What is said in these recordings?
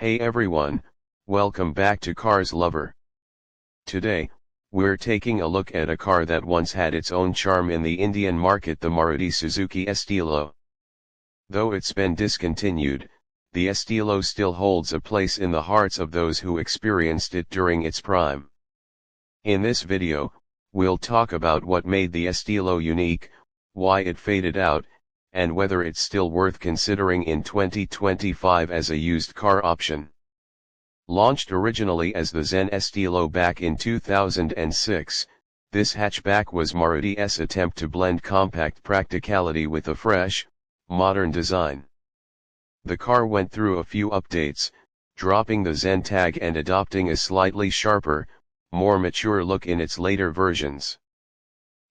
Hey everyone, welcome back to Cars Lover. Today, we're taking a look at a car that once had its own charm in the Indian market, the Maruti Suzuki Estilo. Though it's been discontinued, the Estilo still holds a place in the hearts of those who experienced it during its prime. In this video, we'll talk about what made the Estilo unique, why it faded out, and whether it's still worth considering in 2025 as a used car option. Launched originally as the Zen Estilo back in 2006, this hatchback was Maruti's attempt to blend compact practicality with a fresh, modern design. The car went through a few updates, dropping the Zen tag and adopting a slightly sharper, more mature look in its later versions.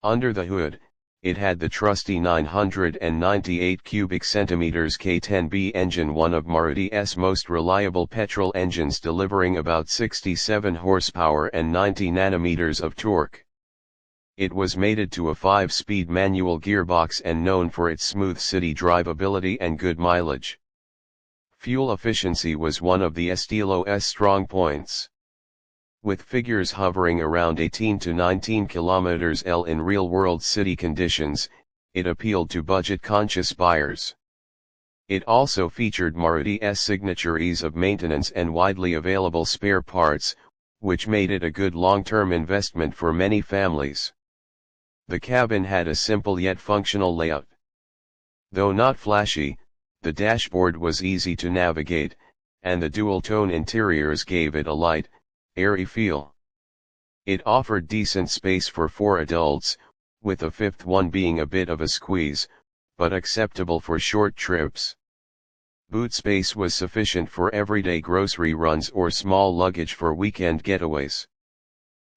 Under the hood, it had the trusty 998 cubic centimeters K10B engine, one of Maruti's most reliable petrol engines, delivering about 67 horsepower and 90 nanometers of torque. It was mated to a 5-speed manual gearbox and known for its smooth city drivability and good mileage. Fuel efficiency was one of the Estilo's strong points. With figures hovering around 18 to 19 km/h in real-world city conditions, it appealed to budget-conscious buyers. It also featured Maruti's signature ease of maintenance and widely available spare parts, which made it a good long-term investment for many families. The cabin had a simple yet functional layout. Though not flashy, the dashboard was easy to navigate, and the dual-tone interiors gave it a light, airy feel. It offered decent space for 4 adults, with a fifth one being a bit of a squeeze, but acceptable for short trips. Boot space was sufficient for everyday grocery runs or small luggage for weekend getaways.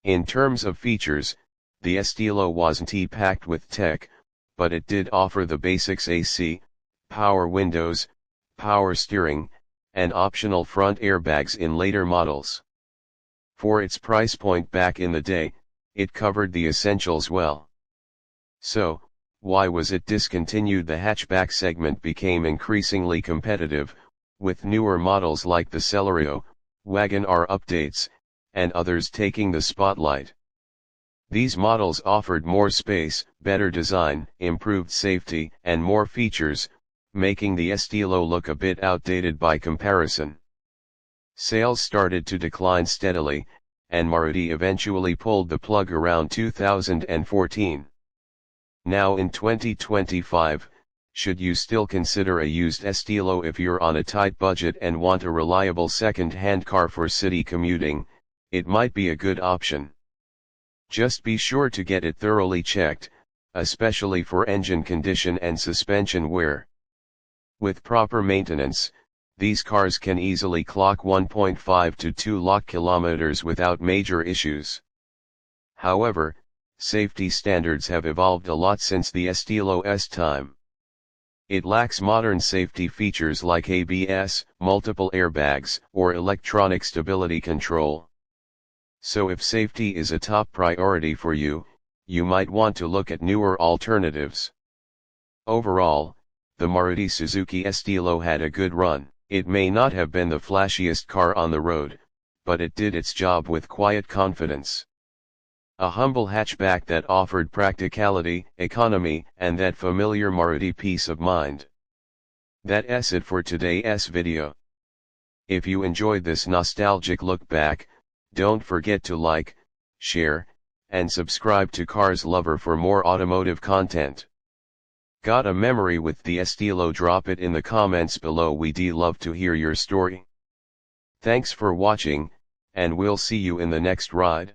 In terms of features, the Estilo wasn't packed with tech, but it did offer the basics: AC, power windows, power steering, and optional front airbags in later models. For its price point back in the day, it covered the essentials well. So, why was it discontinued? The hatchback segment became increasingly competitive, with newer models like the Celerio, Wagon R updates, and others taking the spotlight. These models offered more space, better design, improved safety, and more features, making the Estilo look a bit outdated by comparison. Sales started to decline steadily, and Maruti eventually pulled the plug around 2014. Now in 2025, should you still consider a used Estilo? If you're on a tight budget and want a reliable second-hand car for city commuting, it might be a good option. Just be sure to get it thoroughly checked, especially for engine condition and suspension wear. With proper maintenance, these cars can easily clock 1.5 to 2 lakh kilometers without major issues. However, safety standards have evolved a lot since the Estilo's time. It lacks modern safety features like ABS, multiple airbags, or electronic stability control. So if safety is a top priority for you, you might want to look at newer alternatives. Overall, the Maruti Suzuki Estilo had a good run. It may not have been the flashiest car on the road, but it did its job with quiet confidence. A humble hatchback that offered practicality, economy, and that familiar Maruti peace of mind. That's it for today's video. If you enjoyed this nostalgic look back, don't forget to like, share, and subscribe to Cars Lover for more automotive content. Got a memory with the Estilo? Drop it in the comments below. We'd love to hear your story. Thanks for watching, and we'll see you in the next ride.